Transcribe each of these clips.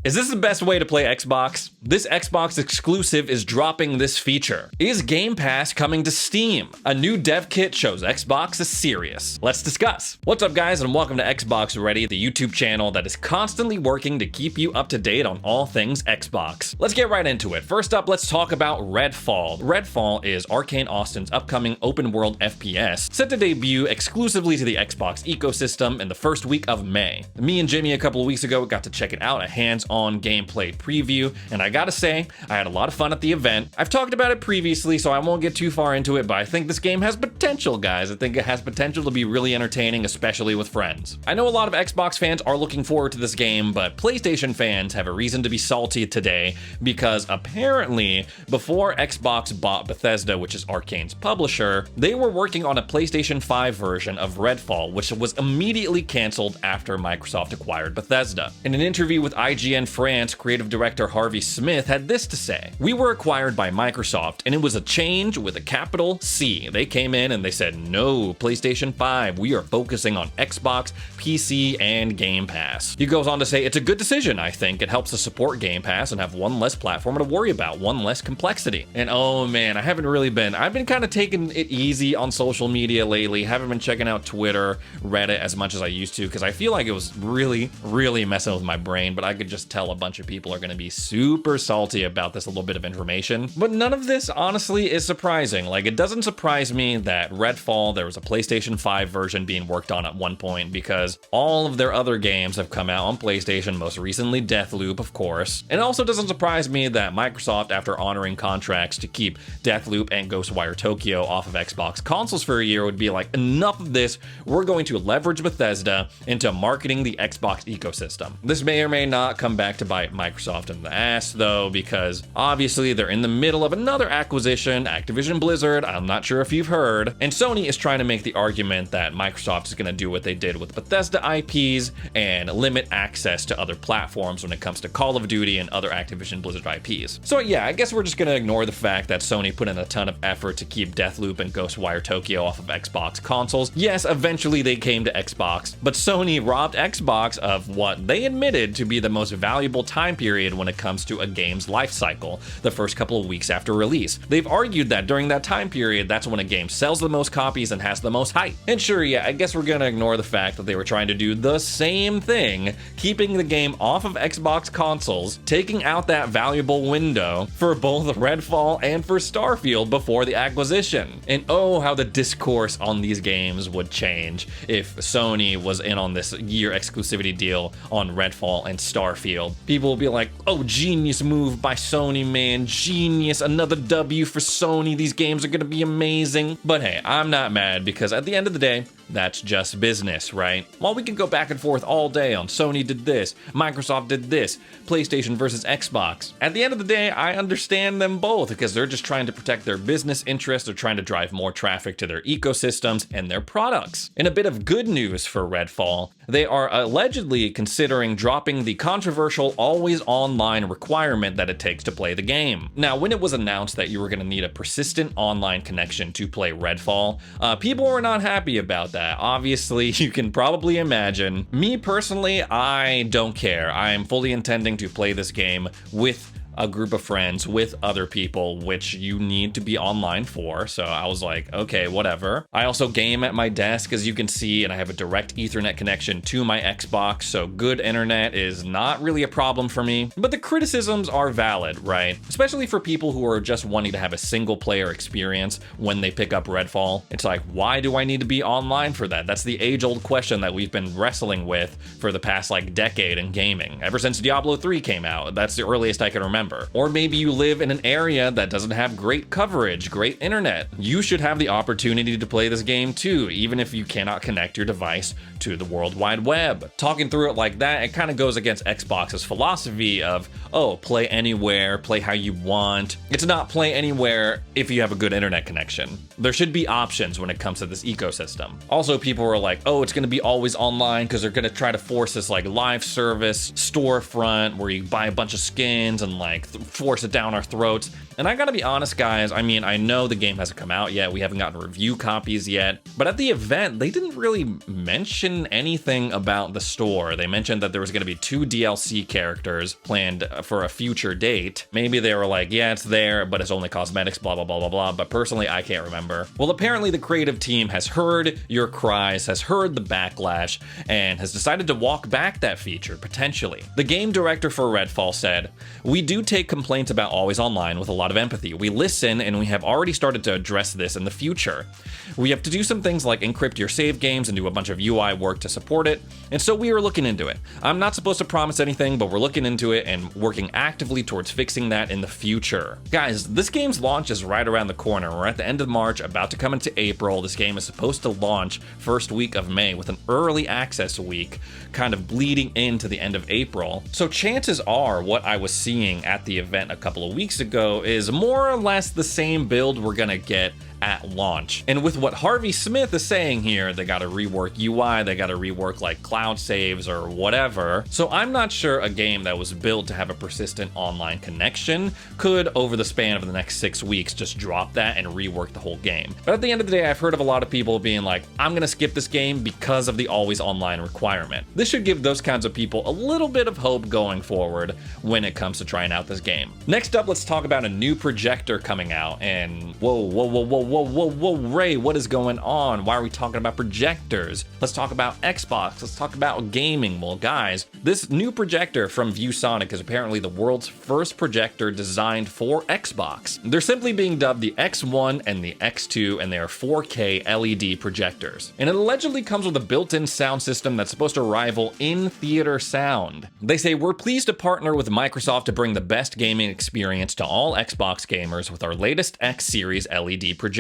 Is this the best way to play Xbox? This Xbox exclusive is dropping this feature. Is Game Pass coming to Steam? A new dev kit shows Xbox is serious. Let's discuss. What's up, guys, and welcome to Xbox Ready, the YouTube channel that is constantly working to keep you up to date on all things Xbox. Let's get right into it. First up, let's talk about Redfall. Redfall is Arkane Austin's upcoming open world FPS, set to debut exclusively to the Xbox ecosystem in the first week of May. Me and Jimmy a couple of weeks ago got to check it out, a hands-on gameplay preview, and I gotta say, I had a lot of fun at the event. I've talked about it previously, so I won't get too far into it, but I think this game has potential, guys. I think it has potential to be really entertaining, especially with friends. I know a lot of Xbox fans are looking forward to this game, but PlayStation fans have a reason to be salty today because apparently, before Xbox bought Bethesda, which is Arkane's publisher, they were working on a PlayStation 5 version of Redfall, which was immediately canceled after Microsoft acquired Bethesda. In an interview with IGN France, creative director Harvey Smith had this to say: "We were acquired by Microsoft, and it was a change with a capital C. They came in and they said, no, PlayStation 5, we are focusing on Xbox, PC, and Game Pass." He goes on to say, "It's a good decision, I think. It helps us support Game Pass and have one less platform to worry about, one less complexity." And oh man, I've been kind of taking it easy on social media lately. Haven't been checking out Twitter, Reddit as much as I used to, because I feel like it was really messing with my brain, but I could just tell a bunch of people are going to be super salty about this little bit of information. But none of this, honestly, is surprising. Like, it doesn't surprise me that Redfall, there was a PlayStation 5 version being worked on at one point, because all of their other games have come out on PlayStation, most recently Deathloop, of course. And it also doesn't surprise me that Microsoft, after honoring contracts to keep Deathloop and Ghostwire Tokyo off of Xbox consoles for a year, would be like, enough of this, we're going to leverage Bethesda into marketing the Xbox ecosystem. This may or may not come back to bite Microsoft in the ass, though, because obviously they're in the middle of another acquisition, Activision Blizzard, I'm not sure if you've heard, and Sony is trying to make the argument that Microsoft is going to do what they did with Bethesda IPs and limit access to other platforms when it comes to Call of Duty and other Activision Blizzard IPs. So yeah, I guess we're just going to ignore the fact that Sony put in a ton of effort to keep Deathloop and Ghostwire Tokyo off of Xbox consoles. Yes, eventually they came to Xbox, but Sony robbed Xbox of what they admitted to be the most valuable time period when it comes to a game's life cycle, the first couple of weeks after release. They've argued that during that time period, that's when a game sells the most copies and has the most hype. And sure, yeah, I guess we're gonna ignore the fact that they were trying to do the same thing, keeping the game off of Xbox consoles, taking out that valuable window for both Redfall and for Starfield before the acquisition. And oh, how the discourse on these games would change if Sony was in on this year exclusivity deal on Redfall and Starfield. People will be like, oh, genius move by Sony, man, genius, another W for Sony, these games are gonna be amazing. But hey, I'm not mad, because at the end of the day, that's just business, right? While we can go back and forth all day on Sony did this, Microsoft did this, PlayStation versus Xbox, at the end of the day, I understand them both, because they're just trying to protect their business interests. They're trying to drive more traffic to their ecosystems and their products. In a bit of good news for Redfall, they are allegedly considering dropping the controversial always online requirement that it takes to play the game. Now, when it was announced that you were going to need a persistent online connection to play Redfall, people were not happy about that. Obviously, you can probably imagine. Me personally, I don't care. I am fully intending to play this game with a group of friends, with other people, which you need to be online for. So I was like, okay, whatever. I also game at my desk, as you can see, and I have a direct Ethernet connection to my Xbox, so good internet is not really a problem for me. But the criticisms are valid, right? Especially for people who are just wanting to have a single player experience when they pick up Redfall. It's like, why do I need to be online for that? That's the age-old question that we've been wrestling with for the past decade in gaming. Ever since Diablo 3 came out, that's the earliest I can remember. Or maybe you live in an area that doesn't have great coverage, great internet. You should have the opportunity to play this game too, even if you cannot connect your device to the World Wide Web. Talking through it like that, it kind of goes against Xbox's philosophy of, oh, play anywhere, play how you want. It's not play anywhere if you have a good internet connection. There should be options when it comes to this ecosystem. Also, people were like, oh, it's gonna be always online because they're gonna try to force this live service storefront where you buy a bunch of skins and like force it down our throats. And I gotta be honest, guys, I mean, I know the game hasn't come out yet, we haven't gotten review copies yet, but at the event, they didn't really mention anything about the store. They mentioned that there was gonna be 2 DLC characters planned for a future date. Maybe they were like, yeah, it's there, but it's only cosmetics, blah, blah, blah, blah, blah, but personally, I can't remember. Well, apparently the creative team has heard your cries, has heard the backlash, and has decided to walk back that feature, potentially. The game director for Redfall said, "We do take complaints about always online with a lot of empathy. We listen, and we have already started to address this in the future. We have to do some things like encrypt your save games and do a bunch of UI work to support it, and so we are looking into it. I'm not supposed to promise anything, but we're looking into it and working actively towards fixing that in the future." Guys, this game's launch is right around the corner. We're at the end of March, about to come into April. This game is supposed to launch first week of May with an early access week, kind of bleeding into the end of April. So chances are what I was seeing at the event a couple of weeks ago is more or less the same build we're gonna get at launch. And with what Harvey Smith is saying here, they gotta rework UI, they gotta rework like cloud saves or whatever. So I'm not sure a game that was built to have a persistent online connection could, over the span of the next 6 weeks, just drop that and rework the whole game. But at the end of the day, I've heard of a lot of people being like, I'm gonna skip this game because of the always online requirement. This should give those kinds of people a little bit of hope going forward when it comes to trying out this game. Next up, let's talk about a new projector coming out. And whoa, Ray, what is going on? Why are we talking about projectors? Let's talk about Xbox. Let's talk about gaming. Well, guys, this new projector from ViewSonic is apparently the world's first projector designed for Xbox. They're simply being dubbed the X1 and the X2, and they are 4K LED projectors. And it allegedly comes with a built-in sound system that's supposed to rival in-theater sound. They say, "We're pleased to partner with Microsoft to bring the best gaming experience to all Xbox gamers with our latest X Series LED projectors.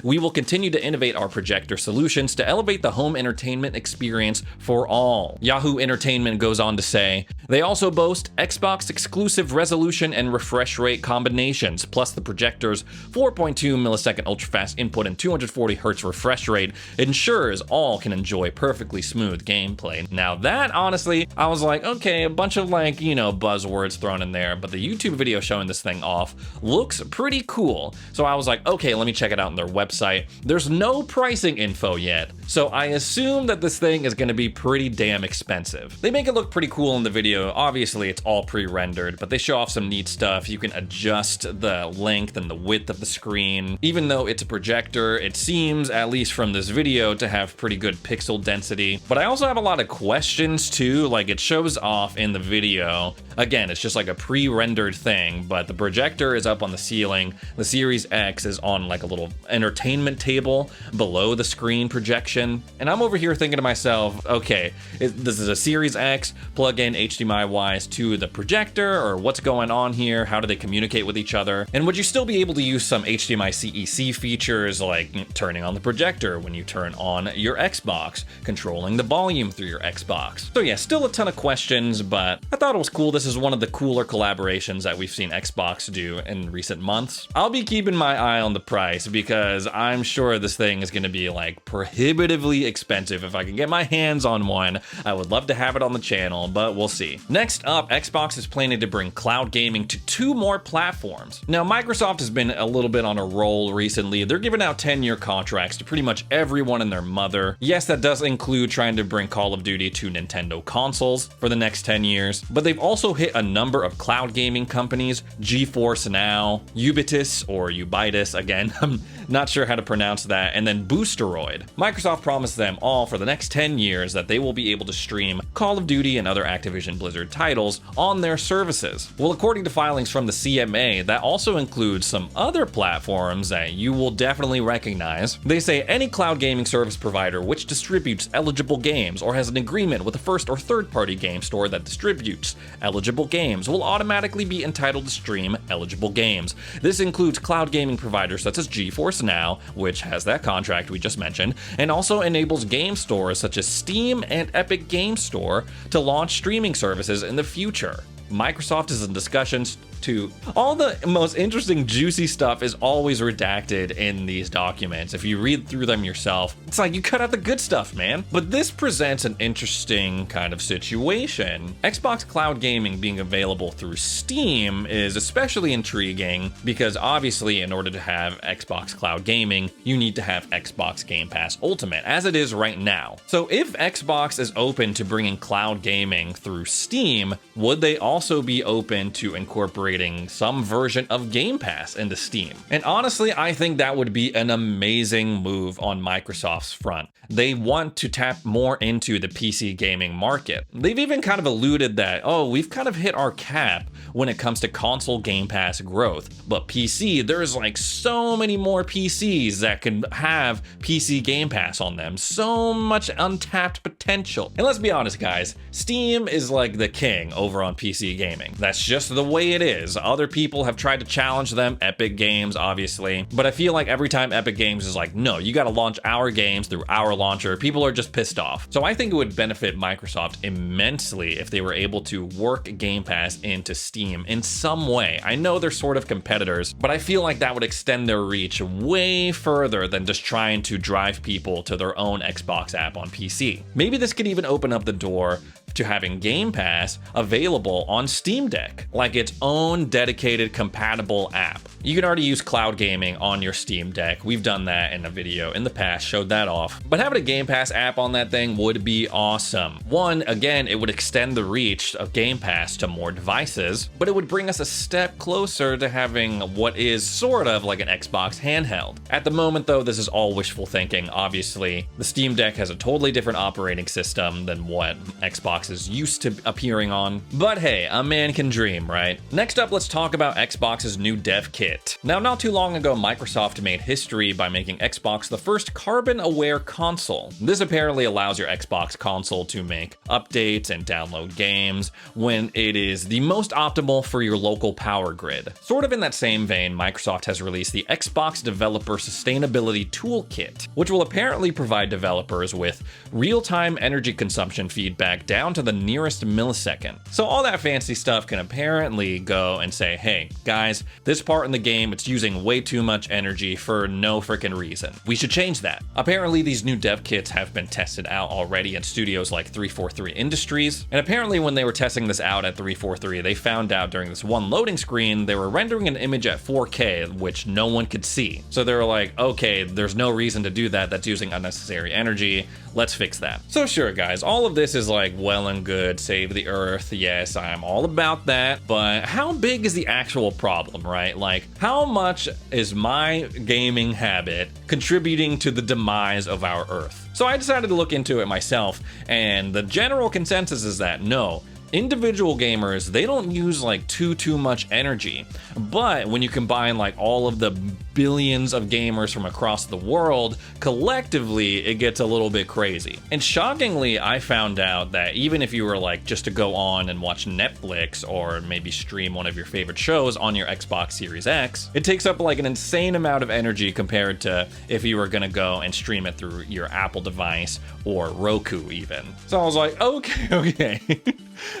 We will continue to innovate our projector solutions to elevate the home entertainment experience for all." Yahoo Entertainment goes on to say, "They also boast Xbox exclusive resolution and refresh rate combinations, plus the projector's 4.2 millisecond ultra-fast input and 240 Hz refresh rate ensures all can enjoy perfectly smooth gameplay." Now that, honestly, I was like, okay, a bunch of like, you know, buzzwords thrown in there, but the YouTube video showing this thing off looks pretty cool. So I was like, okay, let me check it out on their website. There's no pricing info yet, so I assume that this thing is going to be pretty damn expensive. They make it look pretty cool in the video. Obviously, it's all pre-rendered, but they show off some neat stuff. You can adjust the length and the width of the screen. Even though it's a projector, it seems, at least from this video, to have pretty good pixel density. But I also have a lot of questions too. Like, it shows off in the video. Again, it's just like a pre-rendered thing, but the projector is up on the ceiling. The Series X is on like a little entertainment table below the screen projection. And I'm over here thinking to myself, okay, this is a Series X, plug in HDMI-wise to the projector, or what's going on here? How do they communicate with each other? And would you still be able to use some HDMI CEC features like turning on the projector when you turn on your Xbox, controlling the volume through your Xbox? So yeah, still a ton of questions, but I thought it was cool. This is one of the cooler collaborations that we've seen Xbox do in recent months. I'll be keeping my eye on the price because I'm sure this thing is going to be like prohibitively expensive. If I can get my hands on one, I would love to have it on the channel, but we'll see. Next up, Xbox is planning to bring cloud gaming to 2 more platforms. Now, Microsoft has been a little bit on a roll recently. They're giving out 10-year contracts to pretty much everyone and their mother. Yes, that does include trying to bring Call of Duty to Nintendo consoles for the next 10 years, but they've also hit a number of cloud gaming companies, GeForce Now, Ubitus or Ubitus, again, I'm not sure how to pronounce that, and then Boosteroid. Microsoft promised them all for the next 10 years that they will be able to stream Call of Duty and other Activision Blizzard titles on their services. Well, according to filings from the CMA, that also includes some other platforms that you will definitely recognize. They say any cloud gaming service provider which distributes eligible games or has an agreement with a first or third-party game store that distributes eligible games will automatically be entitled to stream eligible games. This includes cloud gaming providers such as GeForce Now, which has that contract we just mentioned, and also enables game stores such as Steam and Epic Games Store to launch streaming services in the future. Microsoft is in discussions to all the most interesting, juicy stuff is always redacted in these documents. If you read through them yourself, it's like you cut out the good stuff, man. But this presents an interesting kind of situation. Xbox Cloud Gaming being available through Steam is especially intriguing because obviously in order to have Xbox Cloud Gaming, you need to have Xbox Game Pass Ultimate, as it is right now. So if Xbox is open to bringing cloud gaming through Steam, would they also be open to incorporating some version of Game Pass into Steam? And honestly, I think that would be an amazing move on Microsoft's front. They want to tap more into the PC gaming market. They've even kind of alluded that, oh, we've kind of hit our cap when it comes to console Game Pass growth. But PC, there's like so many more PCs that can have PC Game Pass on them. So much untapped potential. And let's be honest, guys, Steam is like the king over on PC gaming. That's just the way it is. Other people have tried to challenge them, Epic Games, obviously. But I feel like every time Epic Games is like, no, you gotta launch our games through our launcher, people are just pissed off. So I think it would benefit Microsoft immensely if they were able to work Game Pass into Steam in some way. I know they're sort of competitors, but I feel like that would extend their reach way further than just trying to drive people to their own Xbox app on PC. Maybe this could even open up the door to having Game Pass available on Steam Deck, like its own dedicated compatible app. You can already use cloud gaming on your Steam Deck. We've done that in a video in the past, showed that off. But having a Game Pass app on that thing would be awesome. One, again, it would extend the reach of Game Pass to more devices, but it would bring us a step closer to having what is sort of like an Xbox handheld. At the moment, though, this is all wishful thinking. Obviously, the Steam Deck has a totally different operating system than what Xbox is used to appearing on. But hey, a man can dream, right? Next up, let's talk about Xbox's new dev kit. Now, not too long ago, Microsoft made history by making Xbox the first carbon-aware console. This apparently allows your Xbox console to make updates and download games when it is the most optimal for your local power grid. Sort of in that same vein, Microsoft has released the Xbox Developer Sustainability Toolkit, which will apparently provide developers with real-time energy consumption feedback down to the nearest millisecond. So all that fancy stuff can apparently go and say, hey, guys, this part in the game, it's using way too much energy for no freaking reason. We should change that. Apparently, these new dev kits have been tested out already in studios like 343 Industries. And apparently when they were testing this out at 343, they found out during this one loading screen, they were rendering an image at 4K, which no one could see. So they were like, okay, there's no reason to do that. That's using unnecessary energy. Let's fix that. So sure, guys, all of this is like well and good, save the earth. Yes, I'm all about that. But how big is the actual problem, right? Like, how much is my gaming habit contributing to the demise of our earth? So I decided to look into it myself, and the general consensus is that no, individual gamers, they don't use like too much energy. But when you combine like all of the billions of gamers from across the world, collectively, it gets a little bit crazy. And shockingly, I found out that even if you were like just to go on and watch Netflix or maybe stream one of your favorite shows on your Xbox Series X, it takes up like an insane amount of energy compared to if you were gonna go and stream it through your Apple device or Roku even. So I was like, okay.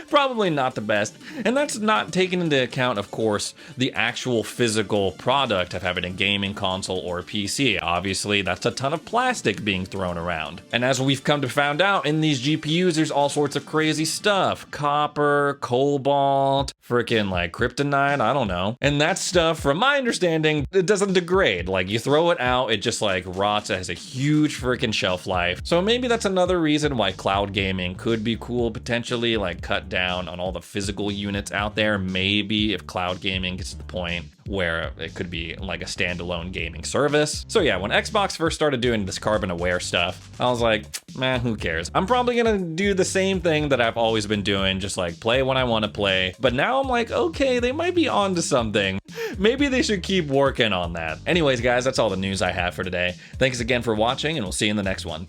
Probably not the best. And that's not taking into account, of course, the actual physical product of having a gaming console or a PC. Obviously, that's a ton of plastic being thrown around. And as we've come to find out, in these GPUs, there's all sorts of crazy stuff. Copper, cobalt, freaking like kryptonite, I don't know. And that stuff, from my understanding, it doesn't degrade. Like, you throw it out, it just like rots. It has a huge freaking shelf life. So maybe that's another reason why cloud gaming could be cool, potentially, like cut down on all the physical units out there. Maybe if cloud gaming gets to the point where it could be like a standalone gaming service. So yeah, when Xbox first started doing this carbon aware stuff, I was like, man, who cares? I'm probably gonna do the same thing that I've always been doing, just like play when I want to play. But now I'm like, okay, they might be onto something. Maybe they should keep working on that. Anyways, guys, that's all the news I have for today. Thanks again for watching, and we'll see you in the next one.